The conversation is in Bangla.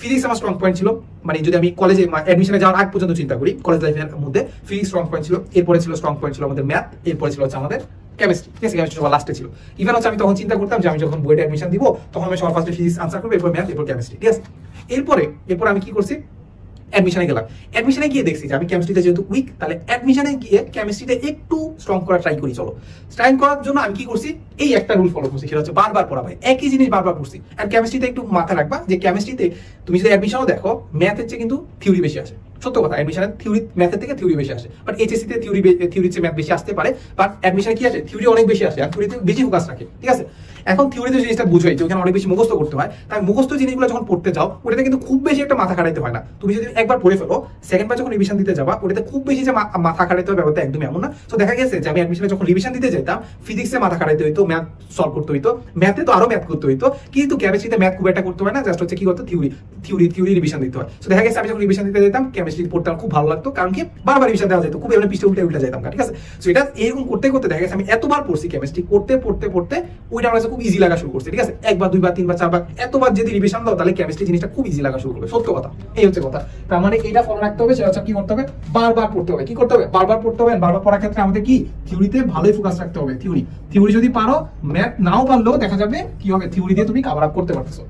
ফিজিক্স আমার স্ট্রং পয়েন্ট ছিল, মানে যদি আমি কলেজে অ্যাডমিশনে যাওয়ার আগ পর্যন্ত চিন্তা করি কলেজ লাইফের মধ্যে ফিজিক্স স্ট্রং পয়েন্ট ছিল, এরপরে ছিল স্ট্রং পয়েন্ট ছিল আমাদের ম্যাথ, এরপরে ছিল হচ্ছে আমাদের কেমিস্ট্রি। ঠিক আছে, কেমিস্ট্রি সবার লাস্টে ছিল। ইভেন হচ্ছে আমি তখন চিন্তা করতাম যে আমি যখন বইটা অ্যাডমিশন দিব তখন আমি সবার ফার্স্টে ফিজিক্স আনসার করবো, এরপর ম্যাথ, এরপর কেমিস্ট্রি। ঠিক আছে, এরপরে আমি কি করছি, অ্যাডমিশনে গেলাম। অ্যাডমিশনে গিয়ে দেখছি যে আমি কেমিস্ট্রিতে যেহেতু উইক, তাহলে অ্যাডমিশনে গিয়ে কেমিস্ট্রিতে একটু স্ট্রং করা ট্রাই করি। চলো স্ট্রং করার জন্য আমি কি করছি, এই একটা রুল ফলো করছি, সেটা হচ্ছে বারবার পড়া ভাই, একই জিনিস বারবার পড়ছি। আর কেমিস্ট্রিতে একটু মাথা রাখবা যে কেমিস্ট্রিতে তুমি যদি অ্যাডমিশনও দেখো ম্যাথের চেয়ে কিন্তু থিওরি বেশি আসে। সত্য কথা, অ্যাডমিশনে থিওরি ম্যাথের থেকে থিওরি বেশি আসে, বাট এইচএসসি তে থিওরির চেয়ে ম্যাথ বেশি আসতে পারে, বাট অ্যাডমিশনে কি আসে, থিওরি অনেক বেশি আসে আর থিওরিতে বেশি ফোকাস রাখে। ঠিক আছে, এখন থিওরিতে জিনিসটা বুঝাই যে ওখানে অনেক বেশি মুখস্থ করতে হয়, তাই মুখস্থ জিনিসগুলো যখন পড়তে যাও ওটাতে কিন্তু খুব বেশি একটা মাথা খাটাইতে হয় না। তুমি যদি একবার পড়ে ফেলো, সেকেন্ডবার যখন রিভিশন দিতে যাবা ওটাতে খুব বেশি যে মাথা খাটাইতে হবে ব্যাপারটা একদমই এমন না। তো দেখা গেছে যে আমি অ্যাডমিশনে যখন রিভিশন দিতে যেতাম ফিজিক্সে মাথা খাটাইতে হইতো, ম্যাথ সলভ করতে হইতো, ম্যাথে তো আরো ম্যাথ করতে হইতো, কিন্তু কেমিস্ট্রিতে ম্যাথ খুব একটা করতে হয় না, জাস্ট হচ্ছে কি করতো, থিওরি রিভিশন দিতে হয়। তো দেখা গেছে আমি যখন রিভিশন দিতে যেতাম কেমিস্ট্রি পড়তে আমার খুব ভালো লাগতো, কারণ কি বারবার রিভিশন দেওয়া যেত, খুব এমনি পৃষ্ঠে উল্টে যেতাম। ঠিক আছে, তো এটা এরকম করতে করতে দেখা গেছে আমি এতবার পড়ছি কেমিস্ট্রি, পড়তে ওইটা আমার কাছে খুব ইজি লাগা শুরু করছে। ঠিক আছে, একবার দুইবার তিনবার চারবার এতবার যদি রিভিশন দাও তাহলে কেমিস্ট্রি জিনিসটা খুব ইজি লাগা শুরু করবে। সত্য কথা, এই হচ্ছে কথা। তার মানে এটা ফলো রাখতে হবে, সেটা হচ্ছে কি করতে হবে, বারবার পড়তে হবে। কি করতে হবে, বারবার পড়তে হবে। বারবার পড়ার ক্ষেত্রে আমাদের কি থিওরিতে ভালোই ফোকাস রাখতে হবে। থিওরি যদি পারো, ম্যাথ নাও পারলেও দেখা যাবে কি হবে, থিওরি দিয়ে তুমি কভার আপ করতে পারতেছো।